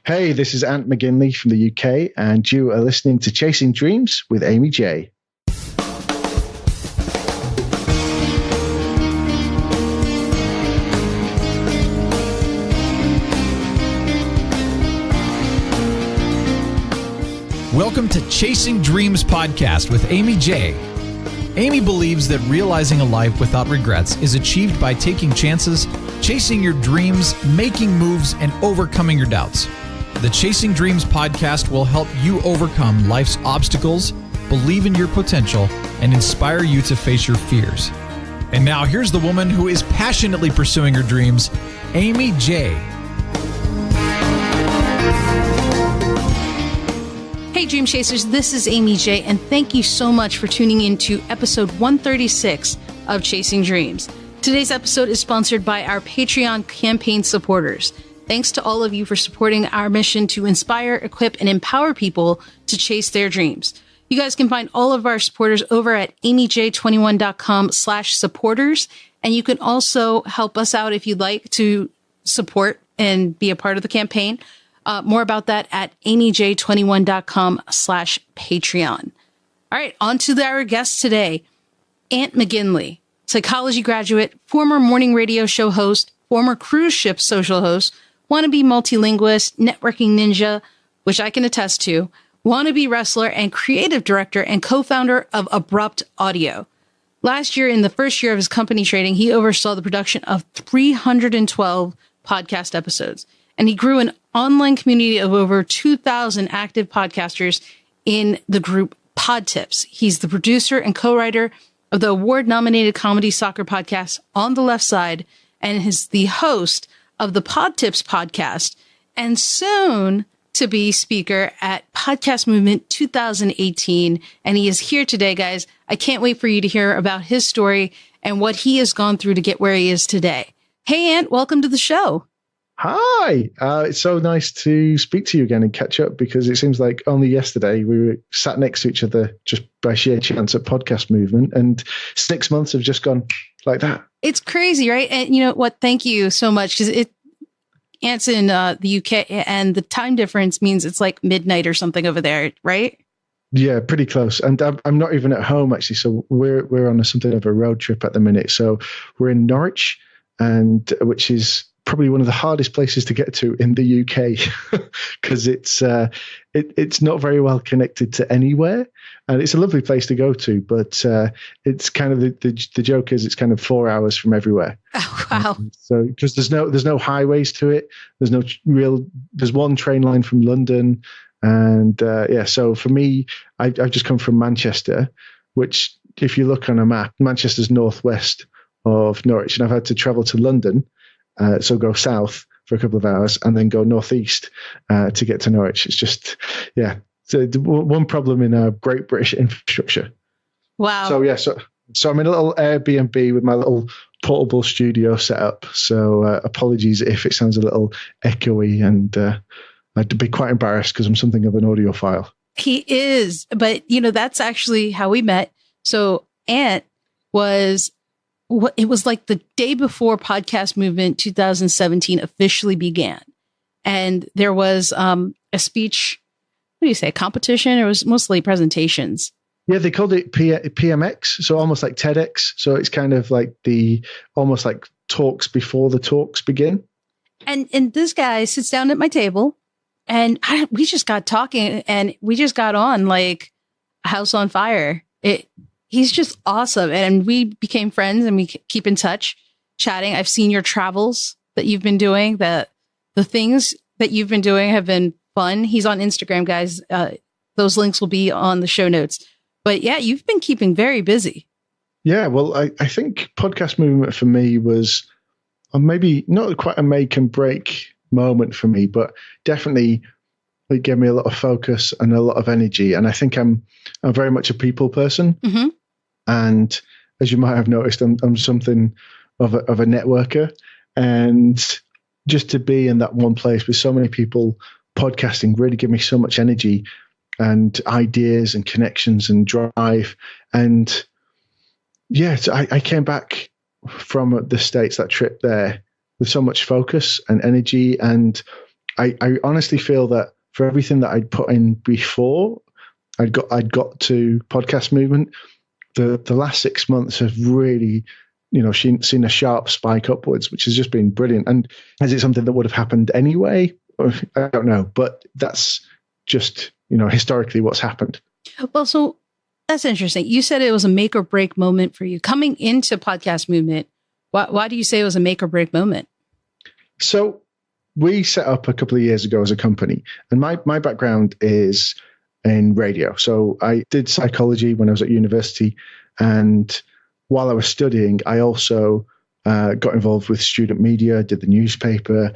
Hey, this is Ant McGinley from the UK, and you are listening to Chasing Dreams with Amy J. Welcome to Chasing Dreams podcast with Amy J. Amy believes that realizing a life without regrets is achieved by taking chances, chasing your dreams, making moves, and overcoming your doubts. The Chasing Dreams podcast will help you overcome life's obstacles, believe in your potential, and inspire you to face your fears. And now here's the woman who is passionately pursuing her dreams, Amy J. Hey Dream Chasers, this is Amy J, and thank you so much for tuning in to episode 136 of Chasing Dreams. Today's episode is sponsored by our Patreon campaign supporters. Thanks to all of you for supporting our mission to inspire, equip, and empower people to chase their dreams. You guys can find all of our supporters over at amyj21.com/supporters, and you can also help us out if you'd like to support and be a part of the campaign. More about that at amyj21.com/Patreon. All right, on to our guest today, Ant McGinley, psychology graduate, former morning radio show host, former cruise ship social host, wannabe multi-linguist, networking ninja, which I can attest to, wannabe wrestler, and creative director and co-founder of Abrupt Audio. Last year, in the first year of his company trading, he oversaw the production of 312 podcast episodes, and he grew an online community of over 2,000 active podcasters in the group PodTips. He's the producer and co-writer of the award-nominated comedy soccer podcast On the Left Side, and is the host of the PodTips podcast, and soon to be speaker at Podcast Movement 2018. And he is here today, guys. I can't wait for you to hear about his story and what he has gone through to get where he is today. Hey, Ant, welcome to the show. Hi, it's so nice to speak to you again and catch up, because it seems like only yesterday we were sat next to each other just by sheer chance at Podcast Movement, and 6 months have just gone like that. It's crazy, right? And you know what? Thank you so much, because Ant's in the UK, and the time difference means it's like midnight or something over there, right? Yeah, pretty close. And I'm not even at home actually, so we're on something of a road trip at the minute. So we're in Norwich, and which is probably one of the hardest places to get to in the UK, because it's not very well connected to anywhere, and it's a lovely place to go to, but it's kind of the joke is it's kind of 4 hours from everywhere. Oh, wow! So because there's no highways to it, there's one train line from London, and So for me, I've just come from Manchester, which if you look on a map, Manchester's northwest of Norwich, and I've had to travel to London. So go south for a couple of hours and then go northeast to get to Norwich. It's just, so one problem in our great British infrastructure. Wow. So I'm in a little Airbnb with my little portable studio set up. So apologies if it sounds a little echoey, and I'd be quite embarrassed because I'm something of an audiophile. He is, but that's actually how we met. So Ant it was like the day before Podcast Movement 2017 officially began. And there was a speech, a competition? It was mostly presentations. Yeah, they called it PMX, so almost like TEDx. So it's kind of like almost like talks before the talks begin. And this guy sits down at my table, and we just got talking, and we just got on like a house on fire. He's just awesome. And we became friends, and we keep in touch, chatting. I've seen your travels that you've been doing, the things that you've been doing have been fun. He's on Instagram, guys. Those links will be on the show notes. But yeah, you've been keeping very busy. Yeah, well, I think Podcast Movement for me was maybe not quite a make and break moment for me, but definitely it gave me a lot of focus and a lot of energy. And I think I'm very much a people person. Mm-hmm. And as you might have noticed, I'm something of a networker, and just to be in that one place with so many people podcasting really gave me so much energy and ideas and connections and drive. And I came back from the States, that trip there, with so much focus and energy. And I honestly feel that for everything that I'd put in before I'd got to podcast movement, the last 6 months have really, seen a sharp spike upwards, which has just been brilliant. And is it something that would have happened anyway? I don't know, but that's just, historically what's happened. Well, so that's interesting. You said it was a make or break moment for you coming into podcast movement. Why do you say it was a make or break moment? So we set up a couple of years ago as a company, and my background is in radio. So I did psychology when I was at university, and while I was studying, I also got involved with student media, did the newspaper,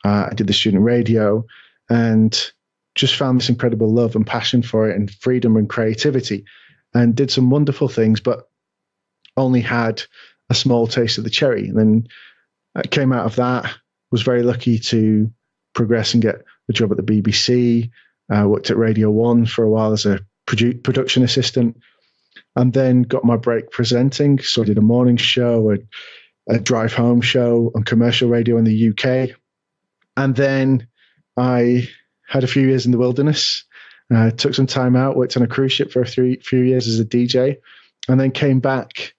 I did the student radio, and just found this incredible love and passion for it and freedom and creativity, and did some wonderful things, but only had a small taste of the cherry. And then I came out of that, was very lucky to progress and get a job at the BBC. Worked at Radio 1 for a while as a production assistant, and then got my break presenting. So I did a morning show, a drive home show on commercial radio in the UK. And then I had a few years in the wilderness, took some time out, worked on a cruise ship for a few years as a DJ, and then came back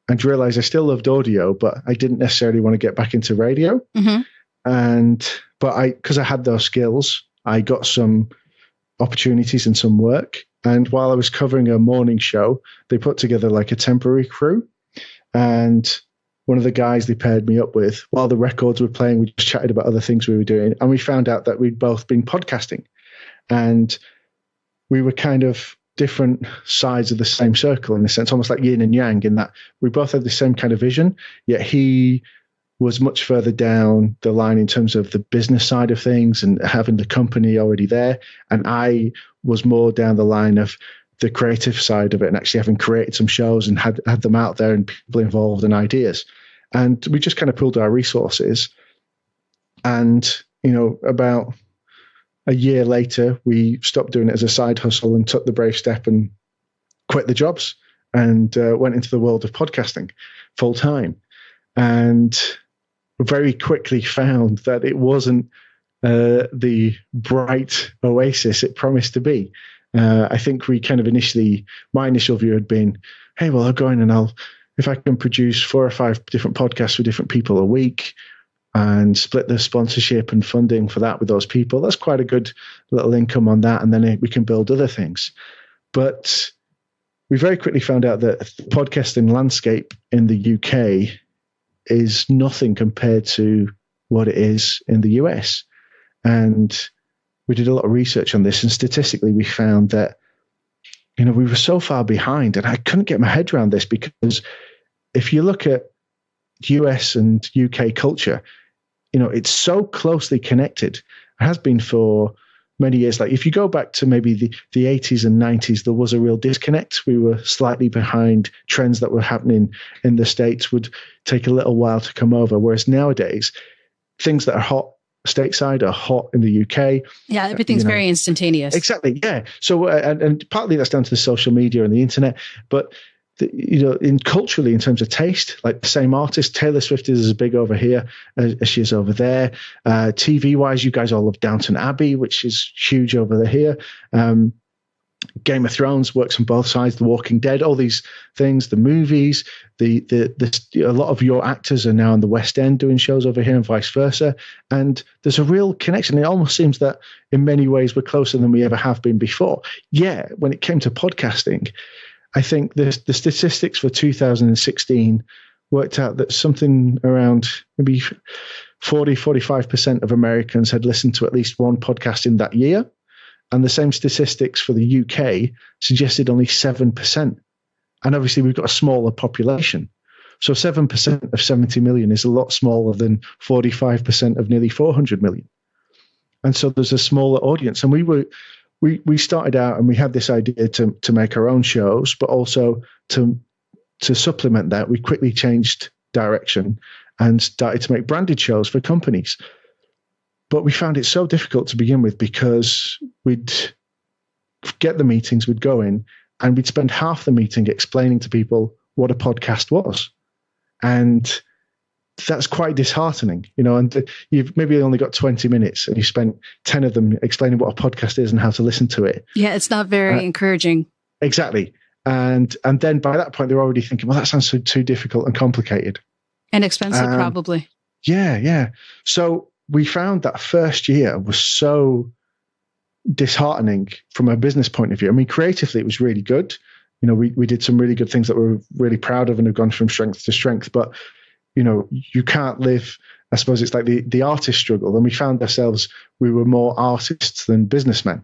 and realized I still loved audio, but I didn't necessarily want to get back into radio. Mm-hmm. But because I had those skills, I got some opportunities and some work. And while I was covering a morning show, they put together like a temporary crew. And one of the guys they paired me up with, while the records were playing, we just chatted about other things we were doing. And we found out that we'd both been podcasting. And we were kind of different sides of the same circle in a sense, almost like yin and yang, in that we both had the same kind of vision, yet he was much further down the line in terms of the business side of things and having the company already there. And I was more down the line of the creative side of it and actually having created some shows and had them out there and people involved and ideas. And we just kind of pooled our resources. And, about a year later, we stopped doing it as a side hustle and took the brave step and quit the jobs and went into the world of podcasting full time. And very quickly found that it wasn't the bright oasis it promised to be. I think we kind of my initial view had been, hey, well, I'll go in and if I can produce 4 or 5 different podcasts with different people a week and split the sponsorship and funding for that with those people, that's quite a good little income on that. And then we can build other things. But we very quickly found out that the podcasting landscape in the UK is nothing compared to what it is in the US. And we did a lot of research on this, and statistically we found that, we were so far behind, and I couldn't get my head around this, because if you look at US and UK culture, it's so closely connected. It has been for many years. Like if you go back to maybe the 80s and 90s, there was a real disconnect. We were slightly behind trends that were happening in the States, would take a little while to come over. Whereas nowadays, things that are hot stateside are hot in the UK. Yeah, everything's very instantaneous. Exactly. Yeah. So, and partly that's down to the social media and the internet, but culturally, in terms of taste, like the same artist, Taylor Swift is as big over here as she is over there. TV wise, you guys all love Downton Abbey, which is huge over here. Game of Thrones works on both sides. The Walking Dead, all these things, the movies, a lot of your actors are now in the West End doing shows over here and vice versa. And there's a real connection. It almost seems that in many ways we're closer than we ever have been before. Yeah, when it came to podcasting, I think the statistics for 2016 worked out that something around maybe 45% of Americans had listened to at least one podcast in that year. And the same statistics for the UK suggested only 7%. And obviously we've got a smaller population. So 7% of 70 million is a lot smaller than 45% of nearly 400 million. And so there's a smaller audience. And we started out and we had this idea to make our own shows, but also to supplement that, we quickly changed direction and started to make branded shows for companies. But we found it so difficult to begin with, because we'd get the meetings, we'd go in, and we'd spend half the meeting explaining to people what a podcast was. And that's quite disheartening, and you've maybe only got 20 minutes and you spent 10 of them explaining what a podcast is and how to listen to it. Yeah, it's not very encouraging. Exactly. And then by that point, they're already thinking, well, that sounds too difficult and complicated. And expensive, probably. Yeah. So we found that first year was so disheartening from a business point of view. I mean, creatively, it was really good. We did some really good things that we're really proud of and have gone from strength to strength. But, you can't live, I suppose it's like the artist struggle. And we found ourselves, we were more artists than businessmen,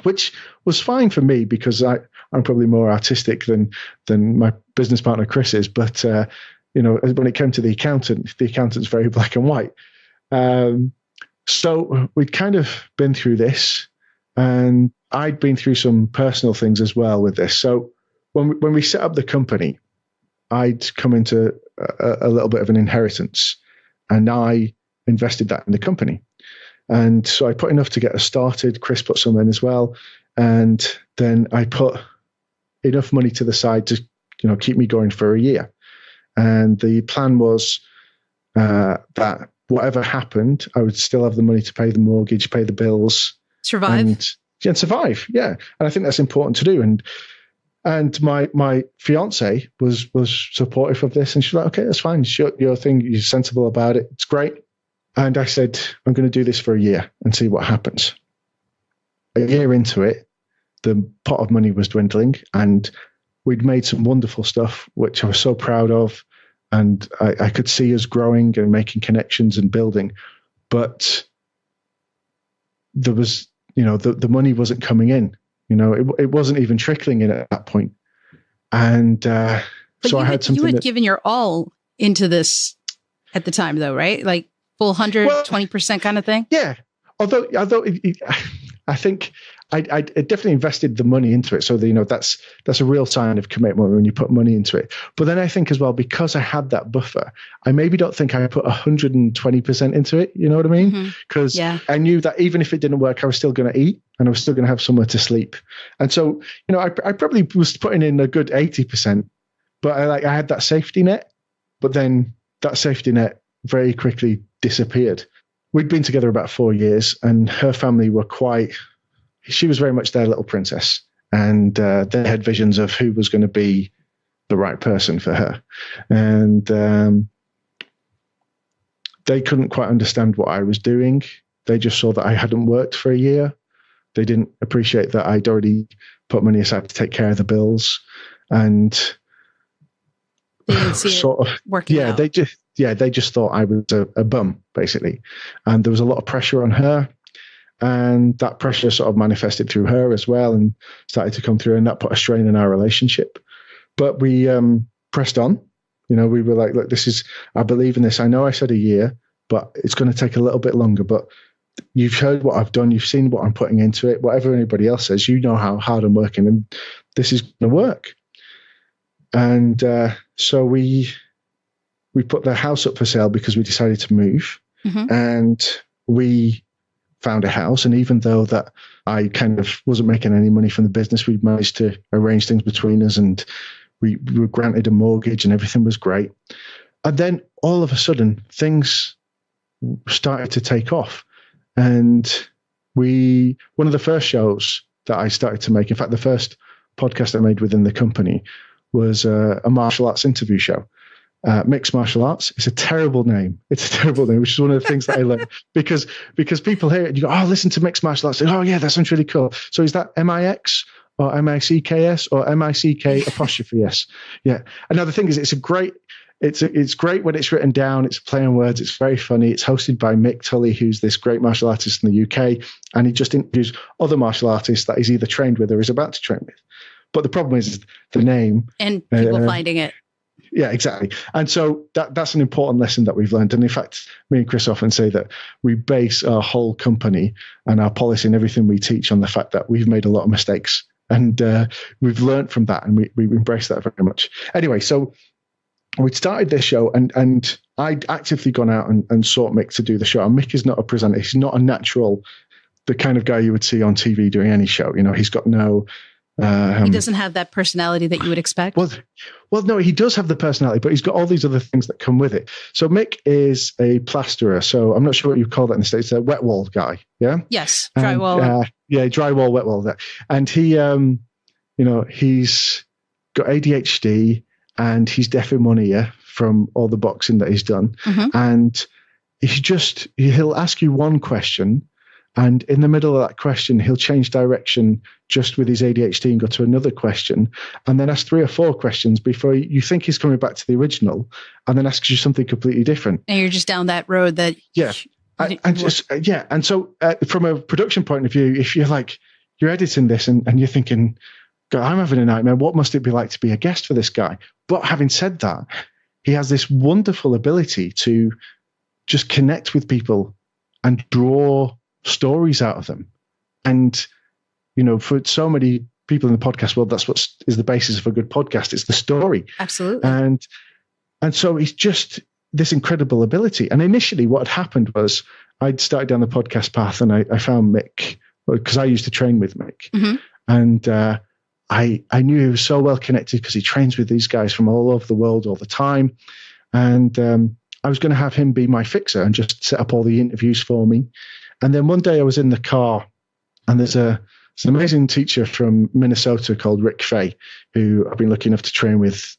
which was fine for me because I'm probably more artistic than my business partner, Chris, is. But, when it came to the accountant's very black and white. So we'd kind of been through this, and I'd been through some personal things as well with this. So when we set up the company, I'd come into a little bit of an inheritance, and I invested that in the company. And so I put enough to get us started. Chris put some in as well. And then I put enough money to the side to, keep me going for a year. And the plan was that whatever happened, I would still have the money to pay the mortgage, pay the bills. Survive. And survive, yeah. And I think that's important to do. And my fiance was supportive of this, and she's like, okay, that's fine. It's your thing. You're sensible about it. It's great. And I said, I'm going to do this for a year and see what happens. A year into it, the pot of money was dwindling, and we'd made some wonderful stuff, which I was so proud of. And I could see us growing and making connections and building. But there was, the money wasn't coming in. It wasn't even trickling in at that point. And so I had something. You had given your all into this at the time, though, right? Like full 120% kind of thing? Yeah. Although I think I definitely invested the money into it. So that's a real sign of commitment when you put money into it. But then I think as well, because I had that buffer, I maybe don't think I put 120% into it. You know what I mean? Because I knew that even if it didn't work, I was still going to eat and I was still going to have somewhere to sleep. And so, I probably was putting in a good 80%, but I had that safety net. But then that safety net very quickly disappeared. We'd been together about 4 years, and her family were she was very much their little princess, and they had visions of who was going to be the right person for her. And they couldn't quite understand what I was doing. They just saw that I hadn't worked for a year. They didn't appreciate that I'd already put money aside to take care of the bills. And they didn't see it working out. They just thought I was a bum, basically. And there was a lot of pressure on her. And that pressure sort of manifested through her as well and started to come through, and that put a strain in our relationship. But we pressed on. We were like, look, I believe in this. I know I said a year, but it's going to take a little bit longer. But you've heard what I've done. You've seen what I'm putting into it. Whatever anybody else says, you know how hard I'm working, and this is going to work. And so we put the house up for sale because we decided to move. And we found a house, and even though that I kind of wasn't making any money from the business, we managed to arrange things between us, and we were granted a mortgage and everything was great. And then all of a sudden things started to take off, and one of the first shows that I started to make, in fact the first podcast I made within the company, was a martial arts interview show. Mixed martial arts. It's a terrible name. Which is one of the things that I learned because people hear it, you go, oh, listen to mixed martial arts. Oh yeah, that sounds really cool. So is that MIX or MICKS or MICK''S? Yeah. Another thing is it's great when it's written down. It's a play on words. It's very funny. It's hosted by Mick Tully, who's this great martial artist in the UK, and he just interviews other martial artists that he's either trained with or is about to train with. But the problem is the name and people finding it. Yeah, exactly. And so that's an important lesson that we've learned. And in fact, me and Chris often say that we base our whole company and our policy and everything we teach on the fact that we've made a lot of mistakes. And we've learned from that, and we embrace that very much. Anyway, so we started this show, and I'd actively gone out and sought Mick to do the show. And Mick is not a presenter. He's not a natural, the kind of guy you would see on TV doing any show. He's got no He doesn't have that personality that you would expect. Well, no, he does have the personality, but he's got all these other things that come with it. So Mick is a plasterer. So I'm not sure what you call that in the States. A wet wall guy. Yeah. Yes. Drywall. Drywall, wet wall. And he, he's got ADHD and he's deaf in one ear from all the boxing that he's done. Mm-hmm. And he'll ask you one question, and in the middle of that question, he'll change direction just with his ADHD and go to another question, and then ask 3 or 4 questions before you think he's coming back to the original, and then asks you something completely different. And you're just down that road that... Yeah. And so from a production point of view, if you're editing this and you're thinking, God, I'm having a nightmare, what must it be like to be a guest for this guy? But having said that, he has this wonderful ability to just connect with people and draw stories out of them. And, for so many people in the podcast world, that's what is the basis of a good podcast. It's the story. Absolutely. And so he's just this incredible ability. And initially what had happened was I'd started down the podcast path and I found Mick, because I used to train with Mick. Mm-hmm. And I knew he was so well connected because he trains with these guys from all over the world all the time. And I was going to have him be my fixer and just set up all the interviews for me. And then one day I was in the car, and there's an amazing teacher from Minnesota called Rick Fay, who I've been lucky enough to train with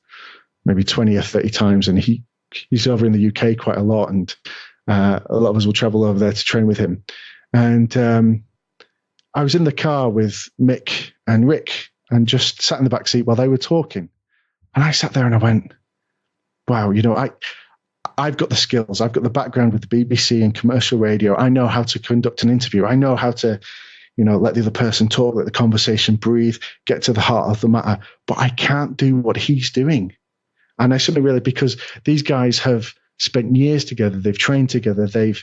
maybe 20 or 30 times. And he's over in the UK quite a lot. And a lot of us will travel over there to train with him. And I was in the car with Mick and Rick and just sat in the back seat while they were talking. And I sat there and I went, wow, I've got the skills. I've got the background with the BBC and commercial radio. I know how to conduct an interview. I know how to, let the other person talk, let the conversation breathe, get to the heart of the matter. But I can't do what he's doing. And I suddenly realized, because these guys have spent years together, they've trained together, they've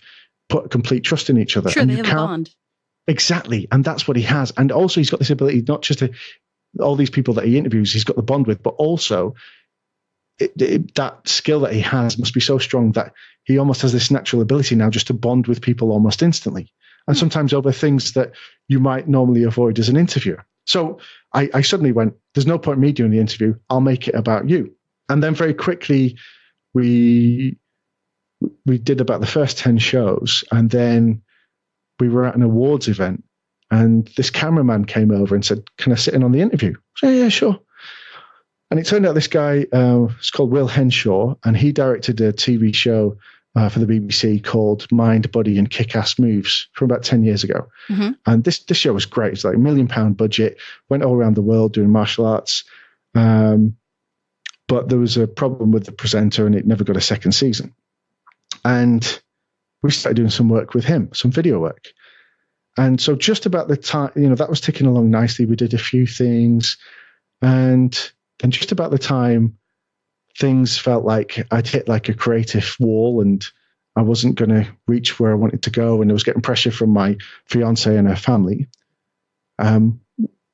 put complete trust in each other. Sure, they have a bond. Exactly. And that's what he has. And also he's got this ability, not just to all these people that he interviews, he's got the bond with, but also that skill that he has must be so strong that he almost has this natural ability now just to bond with people almost instantly. And sometimes over things that you might normally avoid as an interviewer. So I suddenly went, there's no point in me doing the interview. I'll make it about you. And then very quickly we did about the first 10 shows. And then we were at an awards event, and this cameraman came over and said, can I sit in on the interview? I said, yeah, sure. And it turned out this guy is called Will Henshaw, and he directed a TV show for the BBC called Mind, Body and Kick-Ass Moves from about 10 years ago. Mm-hmm. And this show was great. It's like $1 million budget, went all around the world doing martial arts. But there was a problem with the presenter and it never got a second season. And we started doing some work with him, some video work. And so just about the time, that was ticking along nicely. We did a few things. And just about the time things felt like I'd hit like a creative wall and I wasn't going to reach where I wanted to go, and I was getting pressure from my fiance and her family,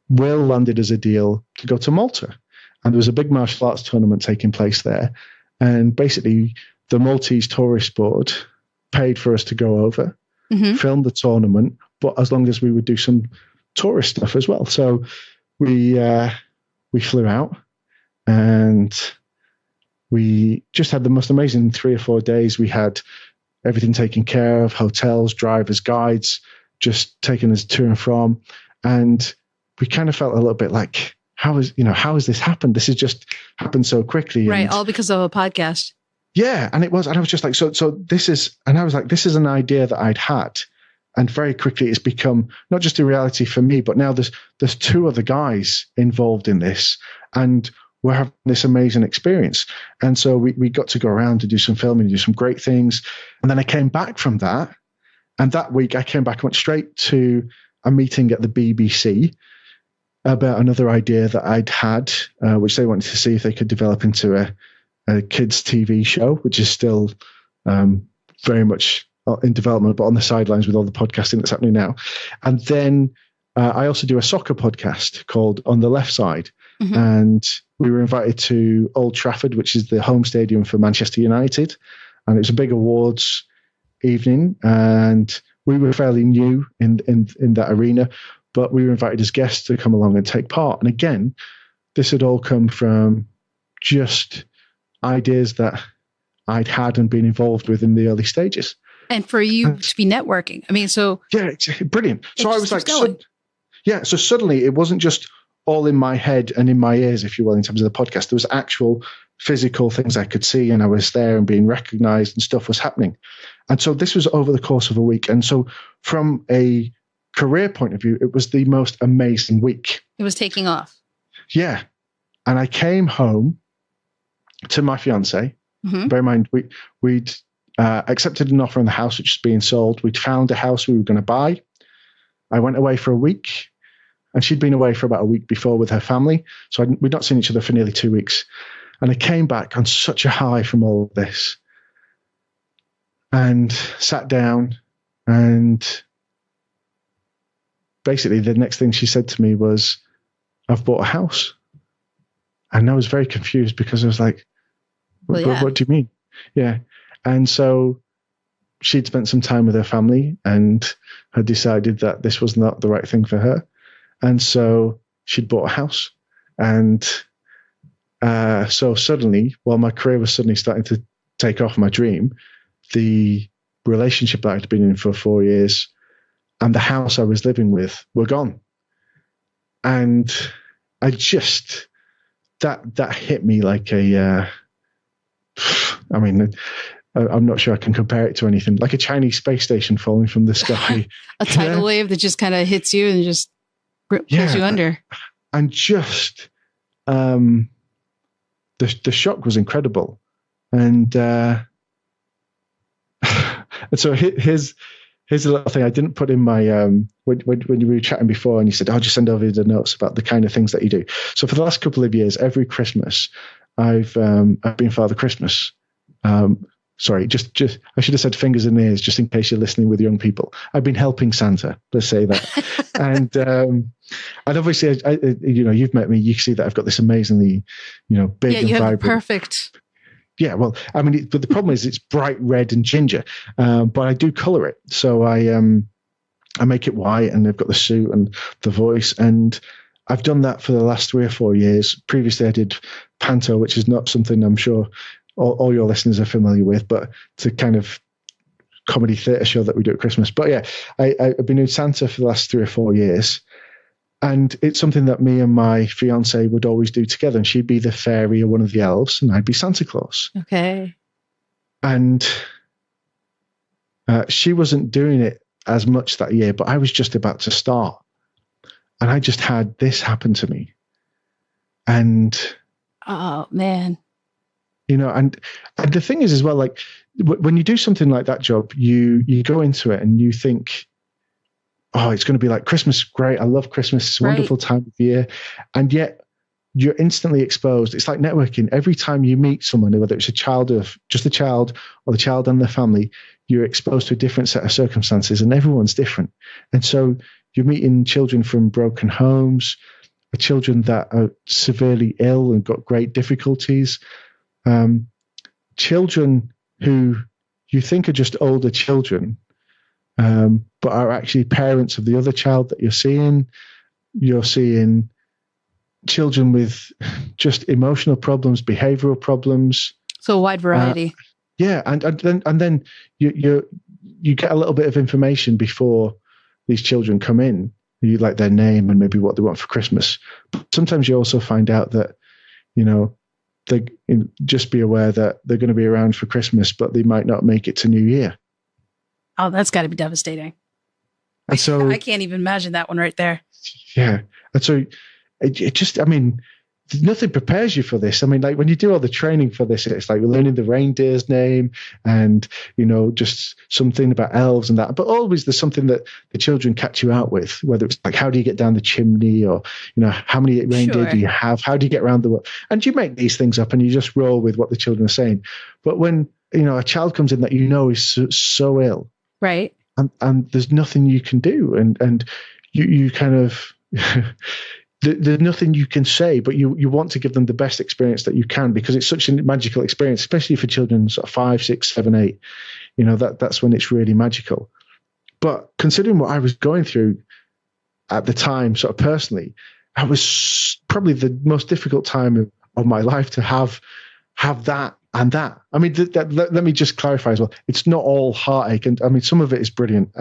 Will landed as a deal to go to Malta. And there was a big martial arts tournament taking place there. And basically the Maltese tourist board paid for us to go over, film the tournament, but as long as we would do some tourist stuff as well. So we flew out and we just had the most amazing 3 or 4 days. We had everything taken care of, hotels, drivers, guides, just taking us to and from. And we kind of felt a little bit like, how has this happened? This has just happened so quickly. Right. All because of a podcast. Yeah. And I was just like, so this is, and I was like, this is an idea that I'd had. And very quickly it's become not just a reality for me, but now there's 2 other guys involved in this, and we're having this amazing experience. And so we got to go around to do some filming, do some great things. And then I came back from that. And that week I came back and went straight to a meeting at the BBC about another idea that I'd had, which they wanted to see if they could develop into a kids TV show, which is still very much in development, but on the sidelines with all the podcasting that's happening now. And then I also do a soccer podcast called On the Left Side. Mm-hmm. And we were invited to Old Trafford, which is the home stadium for Manchester United. And it was a big awards evening. And we were fairly new in that arena. but we were invited as guests to come along and take part. And again, this had all come from just ideas that I'd had and been involved with in the early stages. And for you to be networking. I mean, so. Yeah, it's brilliant. So I was like, so suddenly it wasn't just all in my head and in my ears, if you will, in terms of the podcast. There was actual physical things I could see, and I was there and being recognized, and stuff was happening. And so this was over the course of a week. And so from a career point of view, it was the most amazing week. It was taking off. Yeah. And I came home to my fiance. Mm-hmm. Bear in mind, we'd accepted an offer on the house which was being sold. We'd found a house we were going to buy. I went away for a week, and she'd been away for about a week before with her family. So we'd not seen each other for nearly 2 weeks. And I came back on such a high from all of this, and sat down, and basically the next thing she said to me was, "I've bought a house." And I was very confused because I was like, what do you mean? Yeah. And so she'd spent some time with her family and had decided that this was not the right thing for her. And so she'd bought a house. And so suddenly, while my career was suddenly starting to take off, my dream, the relationship that I'd been in for 4 years and the house I was living with were gone. And I just, that hit me like I'm not sure I can compare it to anything, like a Chinese space station falling from the sky. A tidal wave that just kind of hits you and just pulls you under. And just the shock was incredible. And so here's a little thing I didn't put in my when you were chatting before, and you said, "Oh, just send over the notes about the kind of things that you do." So for the last couple of years, every Christmas, I've been Father Christmas. Sorry, just I should have said fingers and ears, just in case you're listening with young people. I've been helping Santa. Let's say that. And obviously, you've met me. You can see that I've got this amazingly, big and vibrant. Perfect. Yeah, well, I mean, but the problem is it's bright red and ginger, but I do color it. So I make it white, and I've got the suit and the voice, and I've done that for the last 3 or 4 years. Previously, I did panto, which is not something I'm sure all your listeners are familiar with, but it's a kind of comedy theatre show that we do at Christmas. But yeah, I've been doing Santa for the last 3 or 4 years. And it's something that me and my fiance would always do together. And she'd be the fairy or one of the elves, and I'd be Santa Claus. Okay. And she wasn't doing it as much that year, but I was just about to start. And I just had this happen to me. And oh, man. And the thing is as well, like when you do something like that job, you go into it and you think, oh, it's going to be like Christmas. Great. I love Christmas. It's a wonderful time of year. And yet you're instantly exposed. It's like networking. Every time you meet someone, whether it's just a child or the child and their family, you're exposed to a different set of circumstances, and everyone's different. And so you're meeting children from broken homes, children that are severely ill and got great difficulties, children who you think are just older children, but are actually parents of the other child that you're seeing. You're seeing children with just emotional problems, behavioral problems. So a wide variety. And then you get a little bit of information before these children come in. You like their name and maybe what they want for Christmas. But sometimes you also find out that, just be aware that they're going to be around for Christmas, but they might not make it to New Year. Oh, that's got to be devastating. And so I can't even imagine that one right there. Yeah. And so it just, nothing prepares you for this. Like when you do all the training for this, it's like we're learning the reindeer's name and, just something about elves and that. But always there's something that the children catch you out with, whether it's like, how do you get down the chimney, or, how many reindeer do you have? How do you get around the world? And you make these things up and you just roll with what the children are saying. But when, a child comes in that is so ill. Right. And there's nothing you can do. And you kind of... There's nothing you can say, but you want to give them the best experience that you can, because it's such a magical experience, especially for children sort of 5, 6, 7, 8. That's when it's really magical. But considering what I was going through, at the time, sort of personally, that was probably the most difficult time of my life to have that and that. I mean, let me just clarify as well. It's not all heartache, and I mean, some of it is brilliant.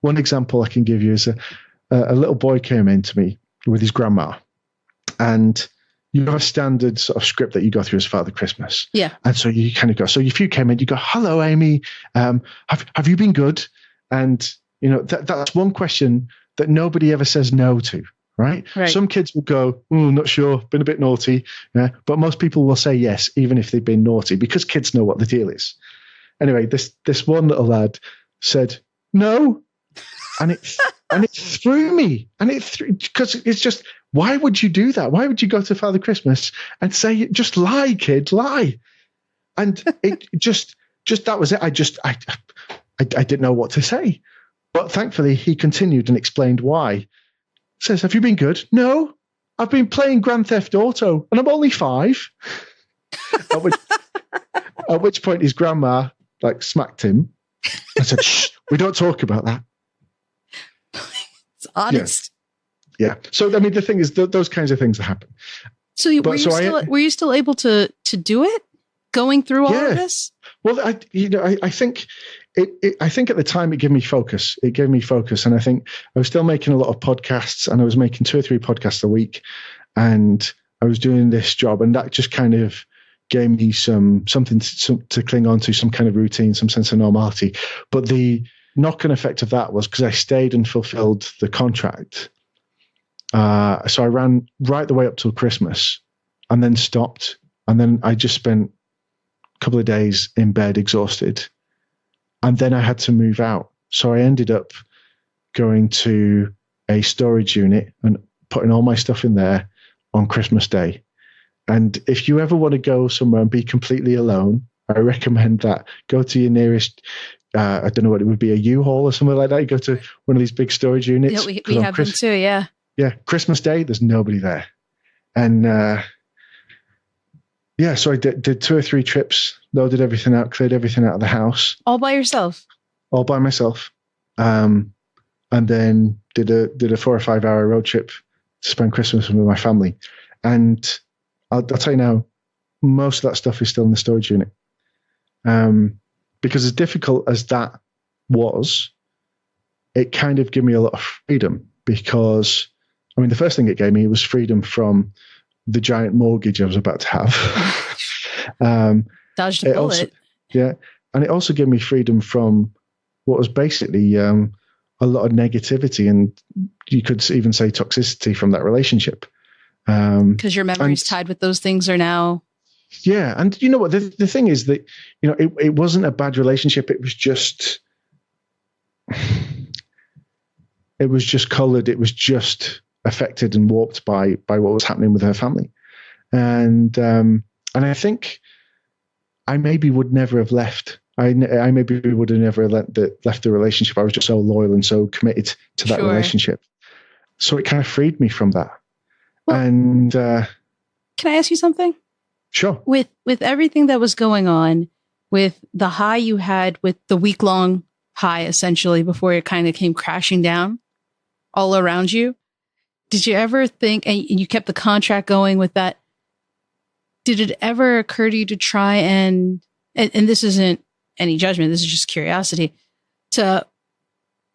One example I can give you is a little boy came in to me with his grandma, and you have a standard sort of script that you go through as Father Christmas. Yeah. And so you kind of go, so if you came in, you go, hello, Amy, have you been good? And, you know, that's one question that nobody ever says no to, right? Some kids will go, not sure, been a bit naughty. Yeah? But most people will say yes, even if they've been naughty, because kids know what the deal is. Anyway, this one little lad said, no. And it threw me. Because it's just, why would you do that? Why would you go to Father Christmas and say, just lie, kid, lie? And it just that was it. I didn't know what to say. But thankfully, he continued and explained why. He says, have you been good? No, I've been playing Grand Theft Auto and I'm only 5. At which point his grandma smacked him and said, shh, we don't talk about that. It's honest. Yeah. So, I mean, the thing is, those kinds of things happen. So, were you still able to do it going through all of this? Well, I think I think at the time it gave me focus. It gave me focus. And I think I was still making a lot of podcasts, and I was making 2 or 3 podcasts a week, and I was doing this job, and that just kind of gave me something to cling on to, some kind of routine, some sense of normality. But the knock-on effect of that was because I stayed and fulfilled the contract. So I ran right the way up till Christmas and then stopped. And then I just spent a couple of days in bed exhausted. And then I had to move out. So I ended up going to a storage unit and putting all my stuff in there on Christmas Day. And if you ever want to go somewhere and be completely alone, I recommend that. Go to your nearest, I don't know what it would be, a U-Haul or something like that. You go to one of these big storage units. Yeah, we have them too, yeah. Yeah, Christmas Day, there's nobody there. And so I did 2 or 3 trips, loaded everything out, cleared everything out of the house. All by yourself? All by myself. And then did a 4 or 5 hour road trip to spend Christmas with my family. And I'll tell you now, most of that stuff is still in the storage unit. Because as difficult as that was, it kind of gave me a lot of freedom, because, I mean, the first thing it gave me was freedom from the giant mortgage I was about to have. Dodged a bullet. And it also gave me freedom from what was basically a lot of negativity, and you could even say toxicity from that relationship. Because your memories tied with those things are now... Yeah. And you know what? The thing is that, you know, it wasn't a bad relationship. It was just colored. It was just affected and warped by what was happening with her family. And I think I maybe would never have left. I maybe would have never left the relationship. I was just so loyal and so committed to that relationship. So it kind of freed me from that. Well, and can I ask you something? Sure. With everything that was going on, with the high you had, with the week-long high, essentially, before it kind of came crashing down all around you, did you ever think, and you kept the contract going with that, did it ever occur to you to try and this isn't any judgment, this is just curiosity, to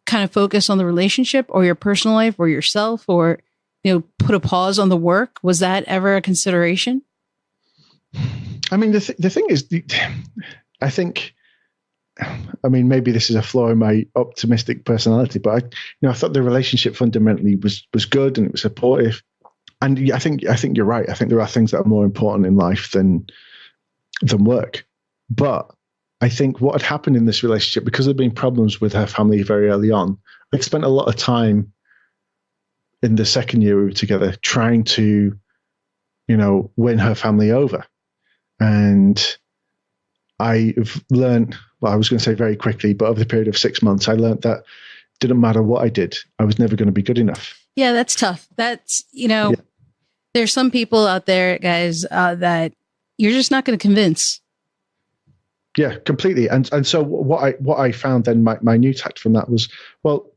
kind of focus on the relationship or your personal life or yourself, or, you know, put a pause on the work? Was that ever a consideration? I mean, the thing is, I think, I mean, maybe this is a flaw in my optimistic personality, but I thought the relationship fundamentally was good and it was supportive. And I think you're right. I think there are things that are more important in life than work. But I think what had happened in this relationship, because there had been problems with her family very early on, I spent a lot of time in the second year we were together trying to, you know, win her family over. And I've learned, well, I was going to say very quickly, but over the period of 6 months, I learned that it didn't matter what I did, I was never going to be good enough. Yeah, that's tough. That's, you know, there's some people out there, guys, that you're just not going to convince. Yeah, completely. And so what I found then, my new tact from that was, well,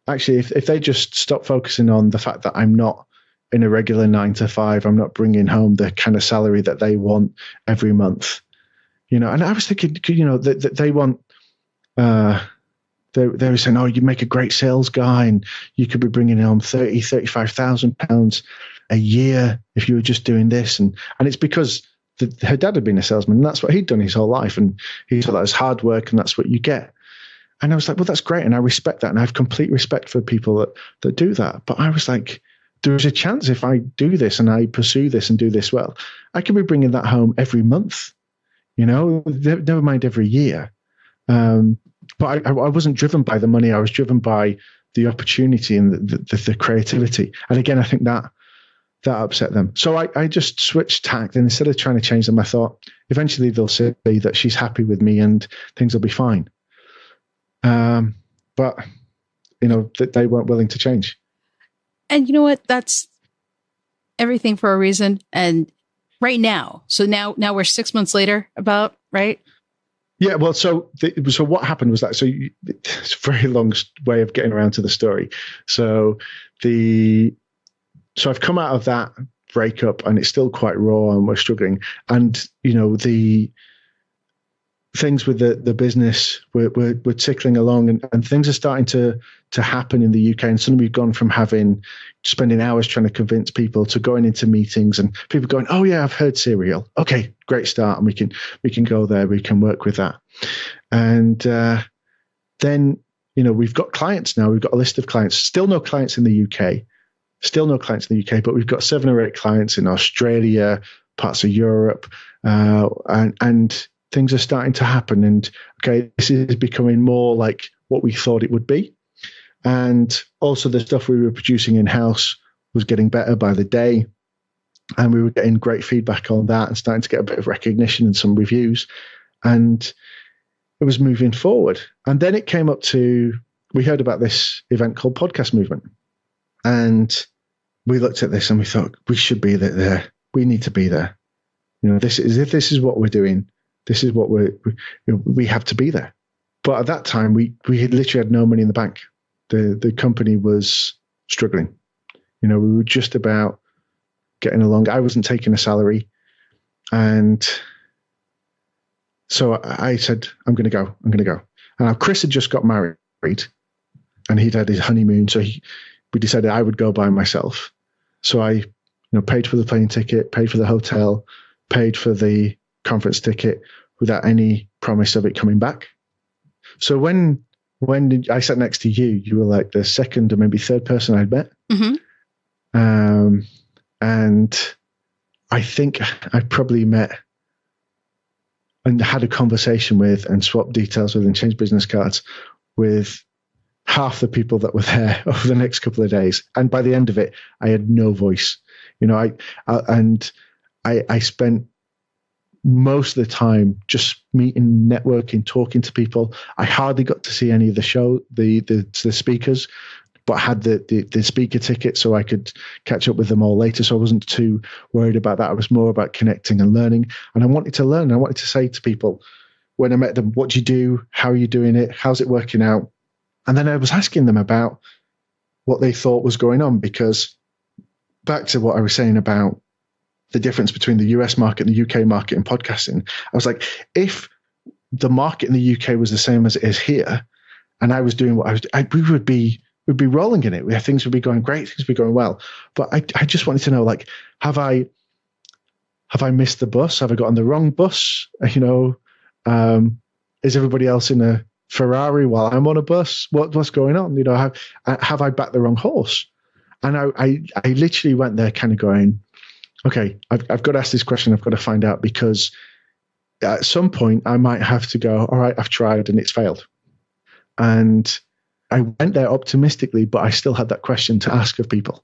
actually, if they just stop focusing on the fact that I'm not in a regular 9 to 5, I'm not bringing home the kind of salary that they want every month, and I was thinking, that they want, they were saying, oh, you make a great sales guy and you could be bringing home £35,000 a year if you were just doing this. And it's because her dad had been a salesman and that's what he'd done his whole life. And he thought that was hard work and that's what you get. And I was like, well, that's great. And I respect that. And I have complete respect for people that do that. But I was like, there's a chance if I do this and I pursue this and do this well, I could be bringing that home every month, never mind every year. But I wasn't driven by the money. I was driven by the opportunity and the creativity. And again, I think that upset them. So I just switched tact, and instead of trying to change them, I thought eventually they'll see that she's happy with me and things will be fine. But that they weren't willing to change. And you know what? That's everything for a reason. And right now, so now we're 6 months later, about, right? Yeah, well, so what happened was that, it's a very long way of getting around to the story. So I've come out of that breakup and it's still quite raw and we're struggling. And, the things with the business, we're tickling along and things are starting to happen in the UK. And suddenly we've gone from spending hours trying to convince people to going into meetings and people going, oh yeah, I've heard Serial. Okay, great start. And we can go there. We can work with that. And then, we've got clients now. We've got a list of clients, still no clients in the UK, but we've got 7 or 8 clients in Australia, parts of Europe, and things are starting to happen. And okay, this is becoming more like what we thought it would be. And also the stuff we were producing in-house was getting better by the day. And we were getting great feedback on that and starting to get a bit of recognition and some reviews. And it was moving forward. And then it came up to, we heard about this event called Podcast Movement. And we looked at this and we thought, we should be there. We need to be there. This is what we're doing. This is what we have to be there. But at that time, we had literally had no money in the bank. The company was struggling. We were just about getting along. I wasn't taking a salary. And so I said, I'm going to go. And now Chris had just got married and he'd had his honeymoon. So we decided I would go by myself. So I paid for the plane ticket, paid for the hotel, paid for the conference ticket without any promise of it coming back. So when I sat next to you, you were like the second or maybe third person I'd met. Mm-hmm. And I think I probably met and had a conversation with and swapped details with and changed business cards with half the people that were there over the next couple of days. And by the end of it, I had no voice. I spent most of the time just meeting, networking, talking to people. I hardly got to see any of the speakers, but had the speaker ticket so I could catch up with them all later. So I wasn't too worried about that. I was more about connecting and learning. And I wanted to learn. I wanted to say to people when I met them, what do you do? How are you doing it? How's it working out? And then I was asking them about what they thought was going on, because back to what I was saying about the difference between the US market and the UK market in podcasting, I was like, if the market in the UK was the same as it is here, and I was doing what I was doing, we'd be rolling in it. Things would be going great. Things would be going well. But I just wanted to know, like, have I missed the bus? Have I got on the wrong bus? Is everybody else in a Ferrari while I'm on a bus? What's going on? Have I backed the wrong horse? And I literally went there kind of going, okay, I've got to ask this question. I've got to find out, because at some point I might have to go, all right, I've tried and it's failed. And I went there optimistically, but I still had that question to ask of people.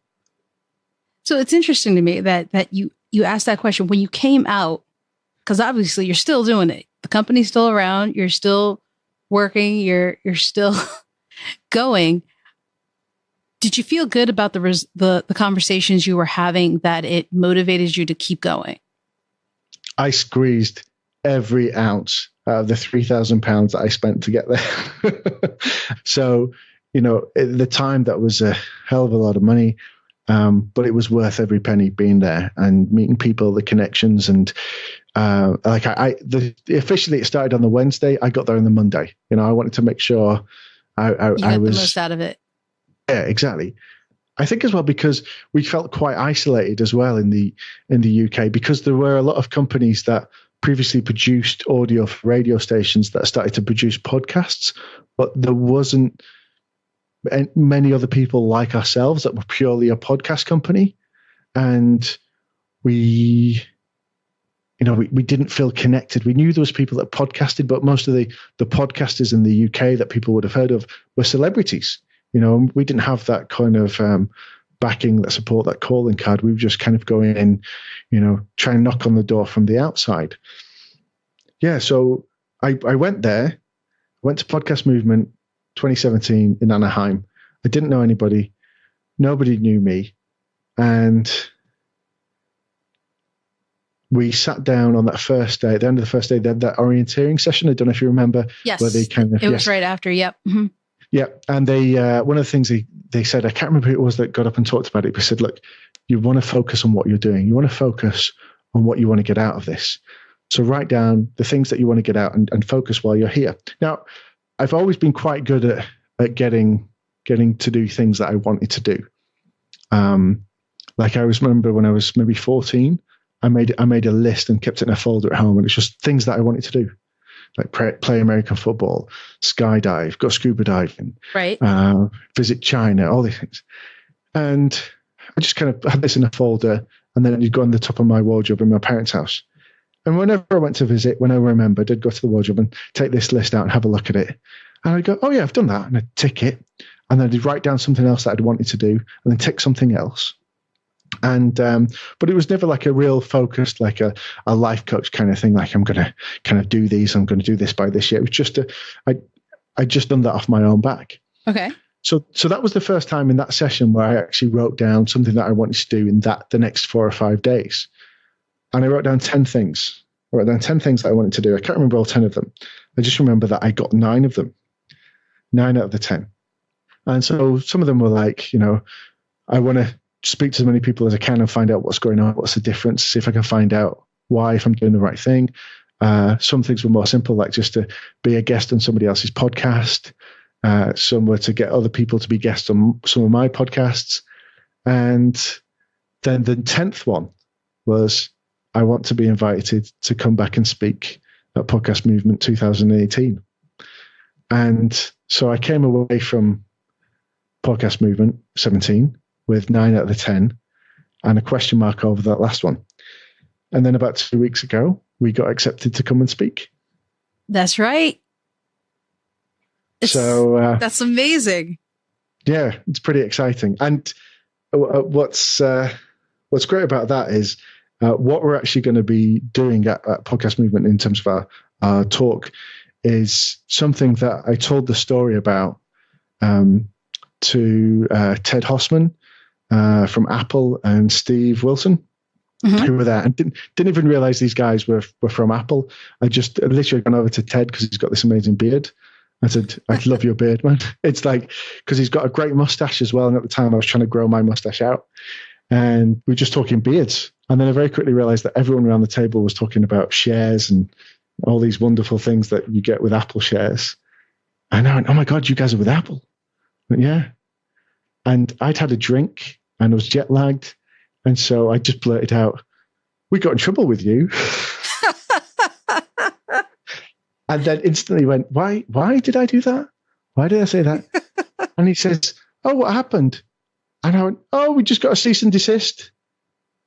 So it's interesting to me that you asked that question when you came out, because obviously you're still doing it. The company's still around. You're still working. You're still going. Did you feel good about the conversations you were having, that it motivated you to keep going? I squeezed every ounce out of the £3,000 that I spent to get there. So at the time that was a hell of a lot of money. But it was worth every penny being there and meeting people, the connections. And officially it started on the Wednesday. I got there on the Monday. I wanted to make sure I was the most out of it. Yeah, exactly. I think as well because we felt quite isolated as well in the UK, because there were a lot of companies that previously produced audio for radio stations that started to produce podcasts, but there wasn't many other people like ourselves that were purely a podcast company. And we didn't feel connected. We knew there was people that podcasted, but most of the podcasters in the UK that people would have heard of were celebrities. We didn't have that kind of backing, that support, that calling card. We were just kind of going in, trying to knock on the door from the outside. Yeah, so I went there, went to Podcast Movement 2017 in Anaheim. I didn't know anybody. Nobody knew me. And we sat down on that first day. At the end of the first day, they had that orienteering session. I don't know if you remember. Yes, where they it was right after. Yep. Mm-hmm. Yeah, and they one of the things they said, I can't remember who it was that got up and talked about it, but said, look, you want to focus on what you're doing. You want to focus on what you want to get out of this. So write down the things that you want to get out and focus while you're here. Now, I've always been quite good at getting to do things that I wanted to do. Like I remember when I was maybe 14, I made a list and kept it in a folder at home, and it's just things that I wanted to do, like play American football, skydive, go scuba diving, right? Visit China, all these things. And I just kind of had this in a folder, and then it'd go on the top of my wardrobe in my parents' house. And whenever I went to visit, when I remembered, I'd go to the wardrobe and take this list out and have a look at it. And I'd go, oh yeah, I've done that. And I'd tick it. And then I'd write down something else that I'd wanted to do, and then tick something else. And but it was never like a real focused, like a life coach kind of thing, like I'm going to kind of do these, I'm going to do this by this year. It was just I just done that off my own back. Okay. So that was the first time in that session where I actually wrote down something that I wanted to do in the next 4 or 5 days. And I wrote down 10 things. I wrote down 10 things that I wanted to do. I can't remember all 10 of them. I just remember that I got 9 of them, 9 out of the 10. And so some of them were like, I want to speak to as many people as I can and find out what's going on, what's the difference, see if I can find out why, if I'm doing the right thing. Some things were more simple, like just to be a guest on somebody else's podcast. Some were to get other people to be guests on some of my podcasts. And then the 10th one was, I want to be invited to come back and speak at Podcast Movement 2018. And so I came away from Podcast Movement 17 with 9 out of the 10 and a question mark over that last one. And then about 2 weeks ago, we got accepted to come and speak. That's right. That's amazing. Yeah, it's pretty exciting. And what's great about that is what we're actually going to be doing at Podcast Movement in terms of our talk is something that I told the story about to Ted Hossman from Apple and Steve Wilson, who were there, and didn't even realize these guys were from Apple. I just literally gone over to Ted because he's got this amazing beard. I said, I love your beard, man. It's like, because he's got a great mustache as well. And at the time I was trying to grow my mustache out, and we were just talking beards. And then I very quickly realized that everyone around the table was talking about shares and all these wonderful things that you get with Apple shares. And I went, oh my God, you guys are with Apple. I went, yeah. And I'd had a drink and I was jet lagged. And so I just blurted out, we got in trouble with you. And then instantly went, why did I do that? Why did I say that? And he says, oh, what happened? And I went, oh, we just got a cease and desist.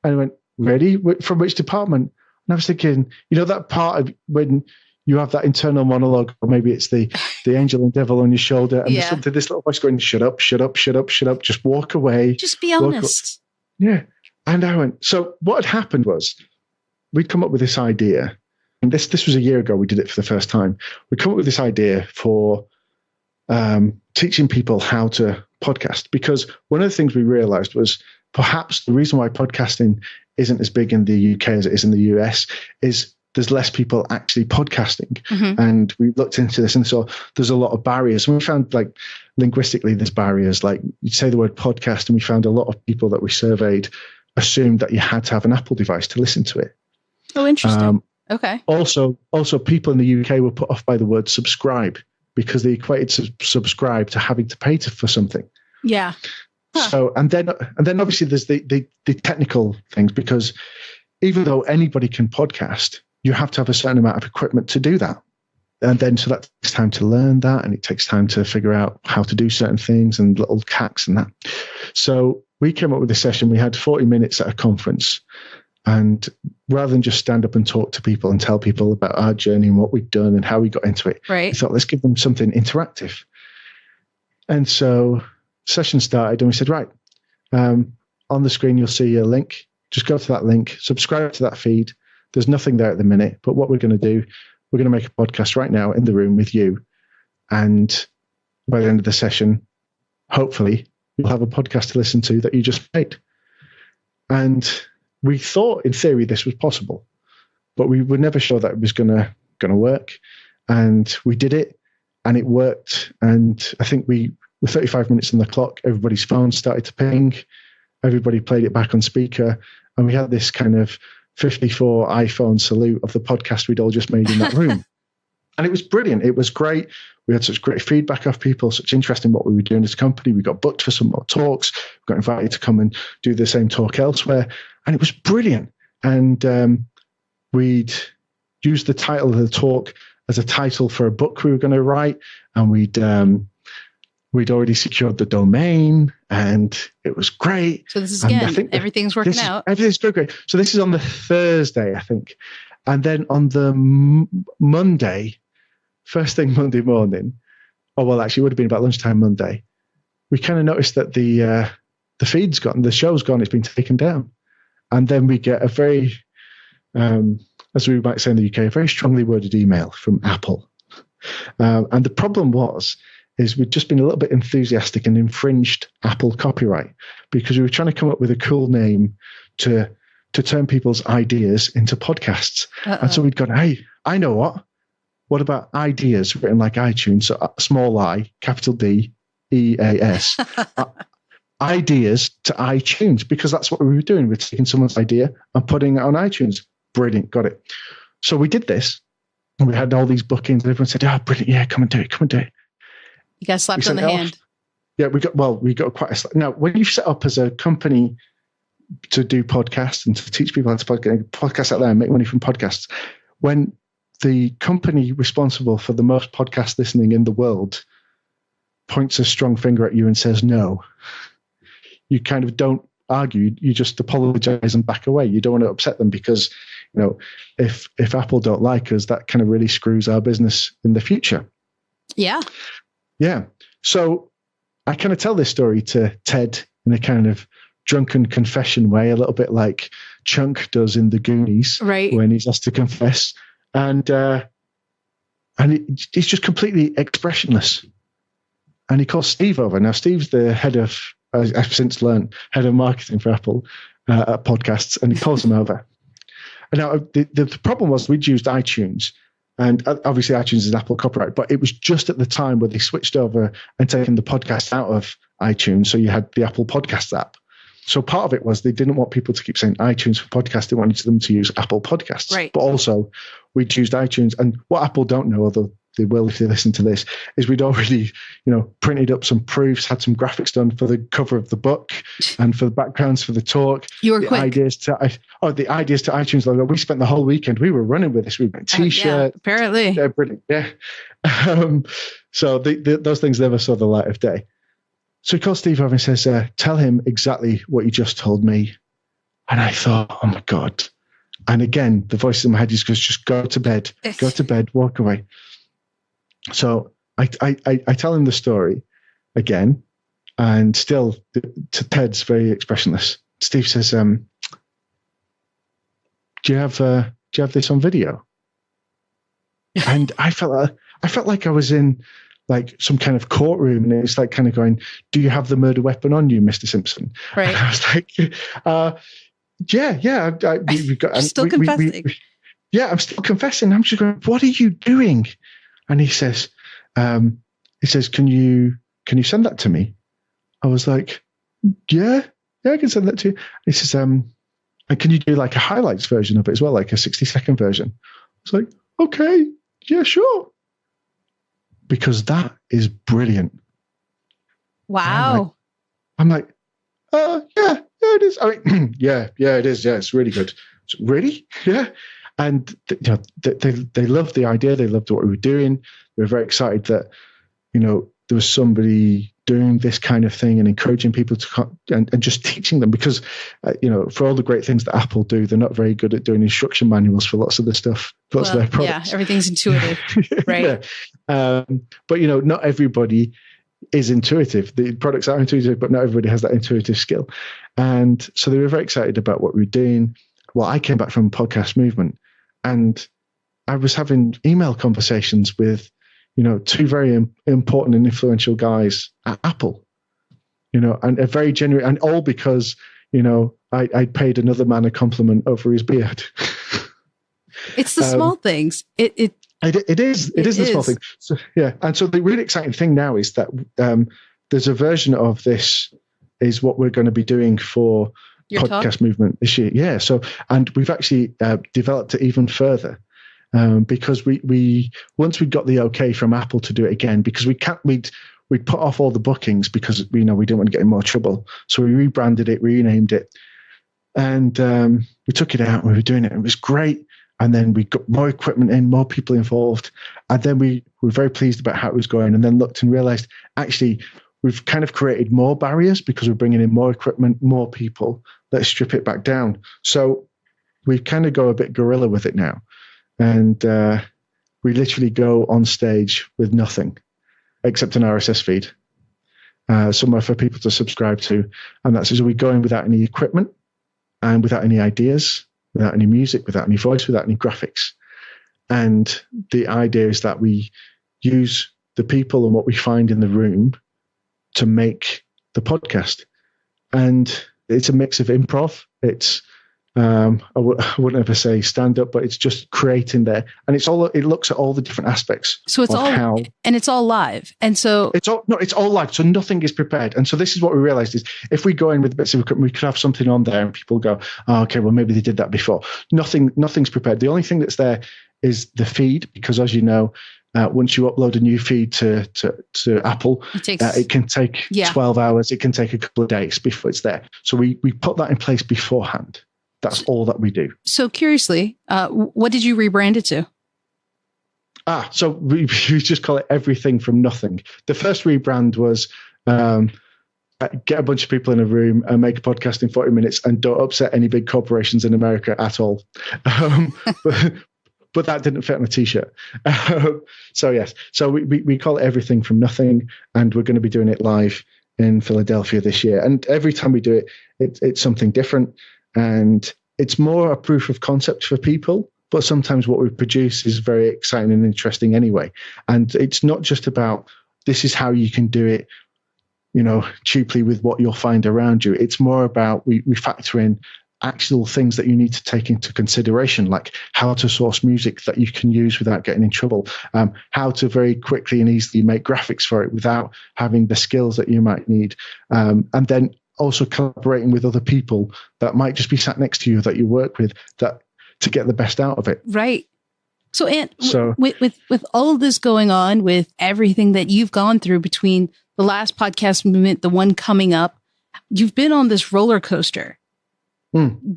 And I went, really? From which department? And I was thinking, that part of when you have that internal monologue, or maybe it's the angel and devil on your shoulder, and there's something, this little voice going, shut up, shut up, shut up, shut up, just walk away. Just be honest. Yeah. And I went, so what had happened was we'd come up with this idea. And this was a year ago, we did it for the first time. We come up with this idea for teaching people how to podcast, because one of the things we realized was perhaps the reason why podcasting isn't as big in the UK as it is in the US is there's less people actually podcasting. And we looked into this and saw there's a lot of barriers. And we found, like, linguistically, there's barriers. Like, you say the word podcast, and we found a lot of people that we surveyed assumed that you had to have an Apple device to listen to it. Oh, interesting. Okay. Also, people in the UK were put off by the word subscribe because they equated subscribe to having to pay for something. Yeah. Huh. So, and then obviously there's the technical things, because even though anybody can podcast, you have to have a certain amount of equipment to do that. And then, so that takes time to learn that, and it takes time to figure out how to do certain things and little hacks and that. So we came up with a session. We had 40 minutes at a conference. And rather than just stand up and talk to people and tell people about our journey and what we'd done and how we got into it, we thought, let's give them something interactive. And so session started, and we said, right, on the screen, you'll see a link. Just go to that link, subscribe to that feed. There's nothing there at the minute, but what we're going to do, we're going to make a podcast right now in the room with you. And by the end of the session, hopefully you'll have a podcast to listen to that you just made. And we thought, in theory, this was possible, but we were never sure that it was going to work. And we did it, and it worked. And I think we were 35 minutes on the clock. Everybody's phone started to ping. Everybody played it back on speaker, and we had this kind of 54 iPhone salute of the podcast we'd all just made in that room. And it was brilliant. It was great. We had such great feedback off people, such interest in what we were doing as a company. We got booked for some more talks. We got invited to come and do the same talk elsewhere. And it was brilliant. And we'd used the title of the talk as a title for a book we were going to write. And we'd already secured the domain, and it was great. So this is, again, everything's working out. Everything's going great. So this is on the Thursday, I think. And then on the Monday, first thing Monday morning, oh, well, actually, it would have been about lunchtime Monday, we kind of noticed that the feed's gone, the show's gone, it's been taken down. And then we get a very, as we might say in the UK, a very strongly worded email from Apple. And the problem is we'd just been a little bit enthusiastic and infringed Apple copyright, because we were trying to come up with a cool name to turn people's ideas into podcasts. And so we'd gone, hey, I know what about ideas written like iTunes, so small I, capital D, EAS, ideas to iTunes, because that's what we were doing. We're taking someone's idea and putting it on iTunes. Brilliant, got it. So we did this, and we had all these bookings, and everyone said, oh, brilliant, yeah, come and do it. You got slapped on the hand. Yeah, we got quite a slap. Now, when you set up as a company to do podcasts and to teach people how to podcast out there and make money from podcasts, when the company responsible for the most podcast listening in the world points a strong finger at you and says no, you kind of don't argue. You just apologize and back away. You don't want to upset them, because, if Apple don't like us, that kind of really screws our business in the future. Yeah. Yeah. So I kind of tell this story to Ted in a kind of drunken confession way, a little bit like Chunk does in The Goonies, right, when he's asked to confess. And he's just completely expressionless. And he calls Steve over. Now, Steve's the head of, I've since learned, head of marketing for Apple at podcasts, and he calls him over. And now the problem was we'd used iTunes, and obviously iTunes is Apple copyright, but it was just at the time where they switched over and taken the podcast out of iTunes. So you had the Apple Podcasts app. So part of it was they didn't want people to keep saying iTunes for podcasts. They wanted them to use Apple Podcasts. Right. But also we'd used iTunes. And what Apple don't know, although they will if they listen to this, is we'd already, printed up some proofs, had some graphics done for the cover of the book and for the backgrounds for the talk. You were quick. The ideas to iTunes logo. We spent the whole weekend. We were running with this. We made T-shirts. Yeah, apparently. Yeah, brilliant. Yeah. So those things never saw the light of day. So he calls Steve over and says, tell him exactly what you just told me. And I thought, oh my God. And again, the voice in my head just go to bed, walk away. So I tell him the story again, and still to Ted's very expressionless. Steve says, do you have this on video? And I felt like I was in like some kind of courtroom, and it's like kind of going, do you have the murder weapon on you, Mr. Simpson? Right. And I was like, yeah. We've got, still confessing. yeah, I'm still confessing. I'm just going, what are you doing? And he says, can you send that to me? I was like, yeah, I can send that to you. He says, and can you do like a highlights version of it as well, like a 60-second version? I was like, okay, yeah, sure. Because that is brilliant. Wow. I'm like, yeah, it is. I mean, yeah, it is. Yeah, it's really good. So, really? Yeah. And they loved the idea. They loved what we were doing. We were very excited that, there was somebody doing this kind of thing and encouraging people to and just teaching them, because, for all the great things that Apple do, they're not very good at doing instruction manuals for lots of the stuff, lots of their products. Yeah, everything's intuitive, right? Yeah. But, not everybody is intuitive. The products are intuitive, but not everybody has that intuitive skill. And so they were very excited about what we were doing. Well, I came back from Podcast Movement, and I was having email conversations with, two very important and influential guys at Apple, and a very genuine, and all because, I paid another man a compliment over his beard. It's the small things. It is the small thing. So, yeah. And so the really exciting thing now is that there's a version of this is what we're going to be doing for Your Podcast talk? Movement this year. Yeah. So, and we've actually developed it even further. Because we once we got the okay from Apple to do it again, because we'd put off all the bookings because we didn't want to get in more trouble. So we rebranded it, renamed it, and we took it out and we were doing it. It was great. And then we got more equipment in, more people involved. And then we were very pleased about how it was going, and then looked and realized, actually, we've kind of created more barriers because we're bringing in more equipment, more people. Let's strip it back down. So we kind of go a bit guerrilla with it now. And we literally go on stage with nothing except an RSS feed, somewhere for people to subscribe to. And that's as we go in without any equipment and without any ideas, without any music, without any voice, without any graphics. And the idea is that we use the people and what we find in the room to make the podcast. And it's a mix of improv. It's I wouldn't ever say stand up, but it's just creating there, and it looks at all the different aspects. So it's all live, and so it's all live. So nothing is prepared, and so this is what we realized is if we go in with bits of equipment, we could have something on there, and people go, "Oh, okay, well maybe they did that before." Nothing's prepared. The only thing that's there is the feed, because as you know, once you upload a new feed to Apple, it can take 12 hours. It can take a couple of days before it's there. So we put that in place beforehand. That's all that we do. So curiously, what did you rebrand it to? So we just call it Everything from Nothing. The first rebrand was get a bunch of people in a room and make a podcast in 40 minutes and don't upset any big corporations in America at all. But that didn't fit on a T-shirt. So yes. So we call it Everything from Nothing, and we're going to be doing it live in Philadelphia this year. And every time we do it, it's something different. And it's more a proof of concept for people, but sometimes what we produce is very exciting and interesting anyway. And it's not just about this is how you can do it, cheaply with what you'll find around you. It's more about we factor in actual things that you need to take into consideration, like how to source music that you can use without getting in trouble, how to very quickly and easily make graphics for it without having the skills that you might need. And then also collaborating with other people that might just be sat next to you that you work with, that to get the best out of it. Right. So, Ant, with all of this going on, with everything that you've gone through between the last podcast movement, the one coming up, you've been on this roller coaster.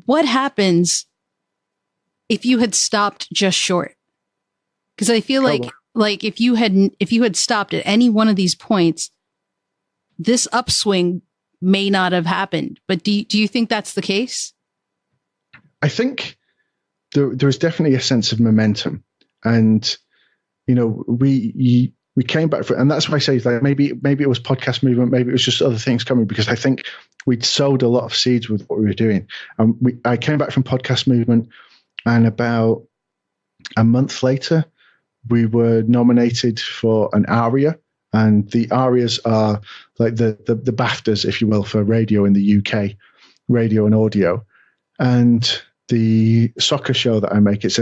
What happens if you had stopped just short? Because I feel like if you had stopped at any one of these points, this upswing may not have happened. But do you think that's the case? I think there is definitely a sense of momentum, and we came back and that's why I say like maybe it was podcast movement, maybe it was just other things coming, because I think we'd sowed a lot of seeds with what we were doing. I came back from podcast movement, and about a month later, we were nominated for an ARIA. And the ARIAs are like the BAFTAs, if you will, for radio in the UK, radio and audio. And the soccer show that I make, it's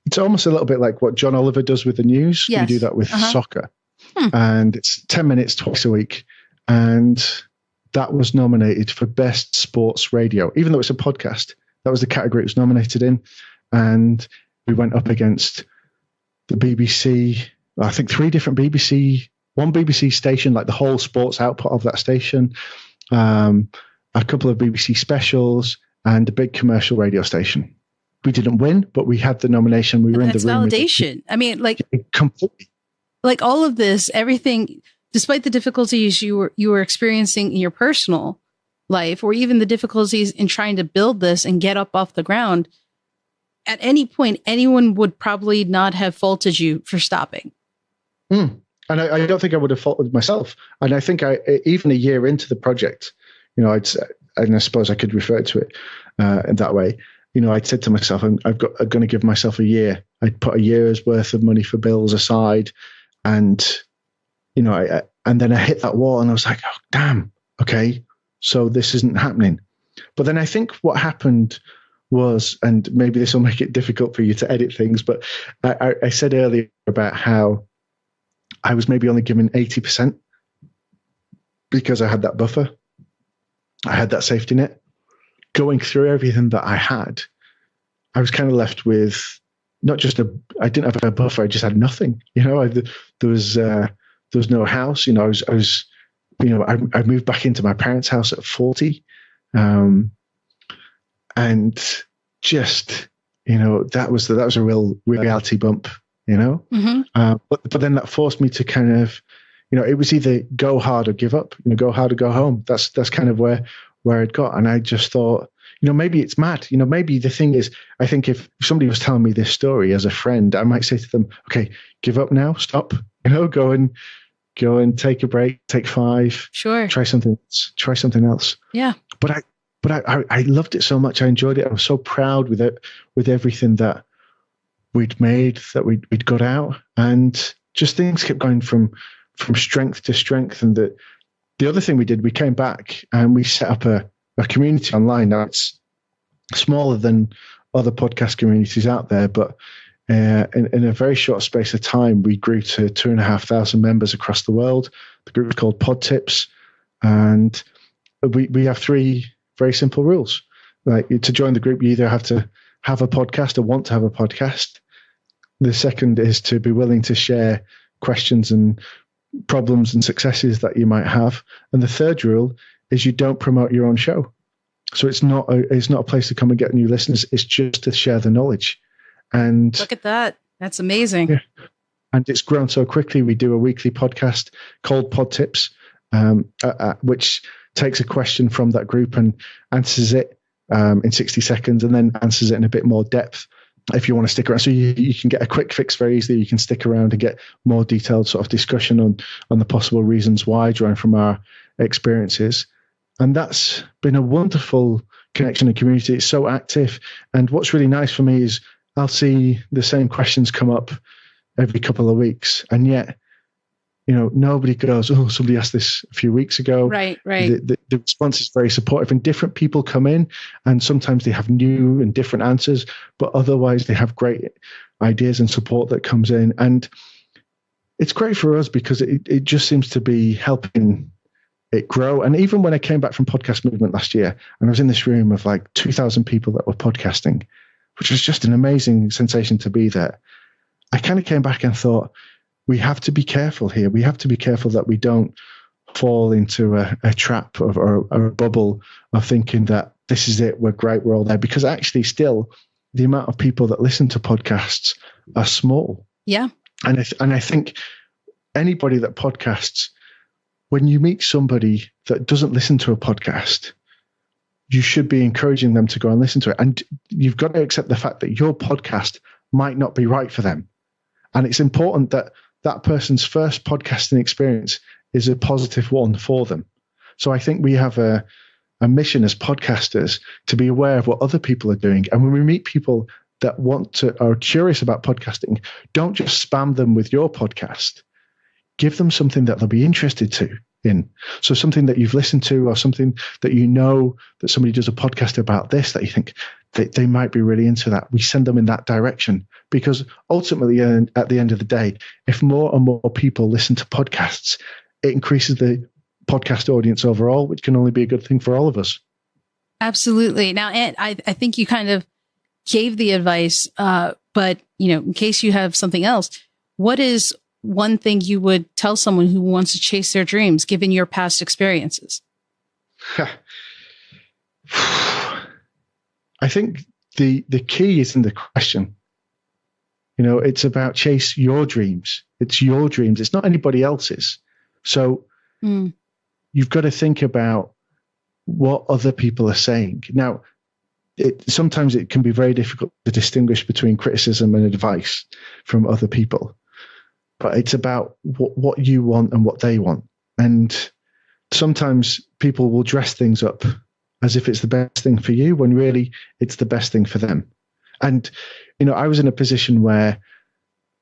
It's almost a little bit like what John Oliver does with the news. Yes. We do that with soccer. Hmm. And it's 10 minutes twice a week. And that was nominated for Best Sports Radio, even though it's a podcast. That was the category it was nominated in. And we went up against the BBC, I think 3 different BBC, one BBC station, like the whole sports output of that station, a couple of BBC specials, and a big commercial radio station. We didn't win, but we had the nomination. We were in the room. That's validation. I mean, like completely. Like all of this, everything, despite the difficulties you were experiencing in your personal life, or even the difficulties in trying to build this and get up off the ground, at any point, anyone would probably not have faulted you for stopping. And I don't think I would have faulted myself. And I think even a year into the project, and I suppose I could refer to it in that way. I'd said to myself, I'm going to give myself a year. I'd put a year's worth of money for bills aside, and and then I hit that wall, and I was like, oh damn, okay, so this isn't happening. But then I think what happened was, and maybe this will make it difficult for you to edit things, but I said earlier about how I was maybe only given 80% because I had that buffer. I had that safety net. Going through everything that I had, I was kind of left with not just I didn't have a buffer. I just had nothing. There was no house. I moved back into my parents' house at 40, and just that was a real reality bump. But then that forced me to kind of, it was either go hard or give up. Go hard or go home. That's kind of where I'd got. And I just thought, maybe it's mad. Maybe the thing is, I think if somebody was telling me this story as a friend, I might say to them, okay, give up now, stop, go and take a break, take 5, sure, try something else. Yeah. But I loved it so much. I enjoyed it. I was so proud with it, with everything that we'd made, that we'd got out, and just things kept going from strength to strength. And the other thing we did, we came back and we set up a community online. Now it's smaller than other podcast communities out there, but in a very short space of time, we grew to 2,500 members across the world. The group is called PodTips, and we have 3 very simple rules. Like, to join the group, you either have to have a podcast or want to have a podcast. The second is to be willing to share questions and problems and successes that you might have. And the third rule is you don't promote your own show. So it's not a place to come and get new listeners. It's just to share the knowledge. And look at that. That's amazing. Yeah. And it's grown so quickly. We do a weekly podcast called PodTips, which takes a question from that group and answers it in 60 seconds, and then answers it in a bit more depth if you want to stick around. So you can get a quick fix very easily. You can stick around and get more detailed sort of discussion on the possible reasons why, drawing from our experiences. And that's been a wonderful connection and community. It's so active. And what's really nice for me is I'll see the same questions come up every couple of weeks. And yet, nobody goes, oh, somebody asked this a few weeks ago. Right. The response is very supportive, and different people come in, and sometimes they have new and different answers, but otherwise they have great ideas and support that comes in. And it's great for us because it just seems to be helping it grow. And even when I came back from Podcast Movement last year, and I was in this room of like 2,000 people that were podcasting, which was just an amazing sensation to be there, I kind of came back and thought, we have to be careful here. We have to be careful that we don't fall into a trap or a bubble of thinking that this is it, we're great, we're all there. Because actually still the amount of people that listen to podcasts are small. Yeah. And I think anybody that podcasts, when you meet somebody that doesn't listen to a podcast, you should be encouraging them to go and listen to it. And you've got to accept the fact that your podcast might not be right for them. And it's important that that person's first podcasting experience is a positive one for them. So I think we have a mission as podcasters to be aware of what other people are doing. And when we meet people that are curious about podcasting, don't just spam them with your podcast. Give them something that they'll be interested in. So something that you've listened to, or something that that somebody does a podcast about this, that you think they might be really into that. We send them in that direction, because ultimately, at the end of the day, if more and more people listen to podcasts, it increases the podcast audience overall, which can only be a good thing for all of us. Absolutely. Now, Ant, I think you kind of gave the advice, but in case you have something else, what is one thing you would tell someone who wants to chase their dreams, given your past experiences? I think the key is in the question. It's about chase your dreams. It's your dreams. It's not anybody else's. So you've got to think about what other people are saying. Now, sometimes it can be very difficult to distinguish between criticism and advice from other people. But it's about what you want and what they want. And sometimes people will dress things up as if it's the best thing for you, when really it's the best thing for them. And, I was in a position where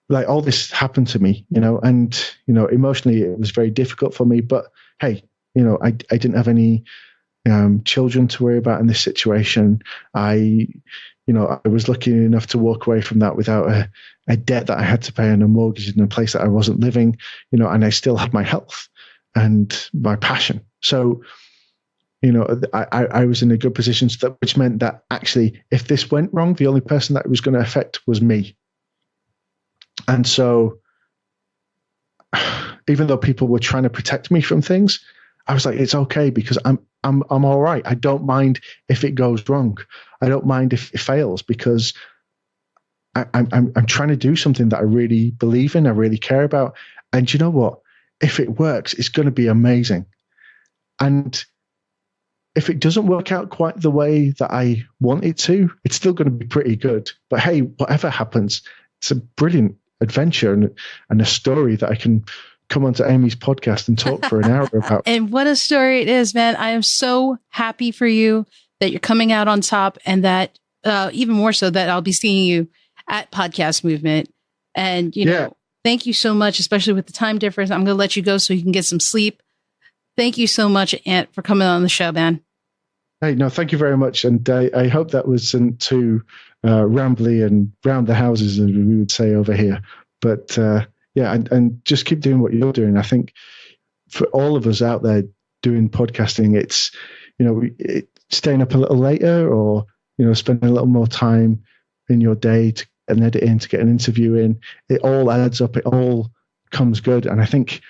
like all this happened to me, and, emotionally it was very difficult for me. But hey, I didn't have any children to worry about in this situation. I was lucky enough to walk away from that without a debt that I had to pay on a mortgage in a place that I wasn't living, and I still had my health and my passion. So, I was in a good position, which meant that actually, if this went wrong, the only person that it was going to affect was me. And so, even though people were trying to protect me from things, I was like, it's okay, because I'm all right. I don't mind if it goes wrong. I don't mind if it fails, because I'm trying to do something that I really believe in, I really care about. And you know what? If it works, it's going to be amazing. And if it doesn't work out quite the way that I want it to, it's still going to be pretty good. But hey, whatever happens, it's a brilliant adventure and a story that I can come onto Amy's podcast and talk for an hour about. And what a story it is, man. I am so happy for you that you're coming out on top, and that even more so that I'll be seeing you at Podcast Movement. And, thank you so much, especially with the time difference. I'm going to let you go so you can get some sleep. Thank you so much, Ant, for coming on the show, man. Hey, no, thank you very much. And I hope that wasn't too rambly and round the houses, as we would say over here. But and just keep doing what you're doing. I think for all of us out there doing podcasting, it's, staying up a little later, or, spending a little more time in your day to get an edit in, to get an interview in. It all adds up. It all comes good. And I think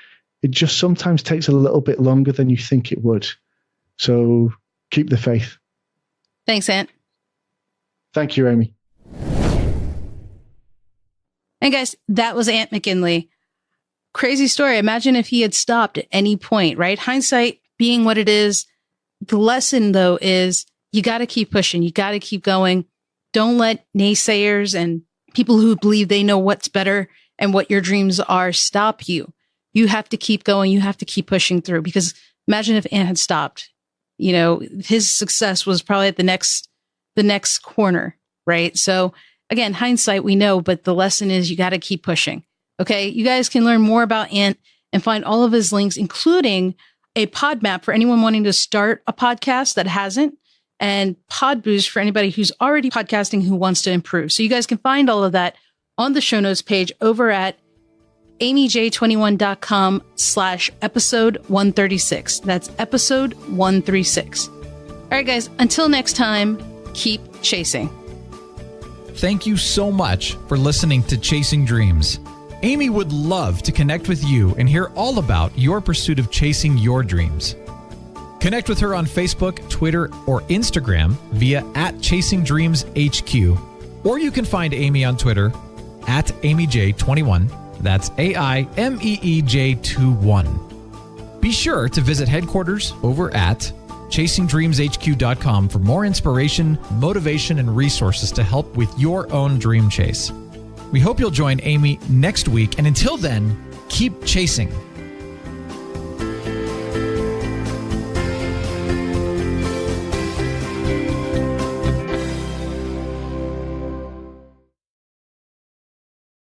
it just sometimes takes a little bit longer than you think it would. So keep the faith. Thanks, Ant. Thank you, Amy. And guys, that was Ant McGinley. Crazy story. Imagine if he had stopped at any point, right? Hindsight being what it is. The lesson, though, is you got to keep pushing. You got to keep going. Don't let naysayers and people who believe they know what's better and what your dreams are stop you. You have to keep going. You have to keep pushing through, because imagine if Ant had stopped, his success was probably at the next corner, right? So again, hindsight, we know, but the lesson is you got to keep pushing. Okay. You guys can learn more about Ant and find all of his links, including a pod map for anyone wanting to start a podcast that hasn't, and Pod Boost for anybody who's already podcasting who wants to improve. So you guys can find all of that on the show notes page over at amyj21.com/episode 136. That's episode 136. All right, guys, until next time, keep chasing. Thank you so much for listening to Chasing Dreams. Amy would love to connect with you and hear all about your pursuit of chasing your dreams. Connect with her on Facebook, Twitter, or Instagram via @ChasingDreamsHQ. Or you can find Amy on Twitter @AmyJ21. That's AIMEEJ21. Be sure to visit headquarters over at ChasingDreamsHQ.com for more inspiration, motivation, and resources to help with your own dream chase. We hope you'll join Amy next week, and until then, keep chasing.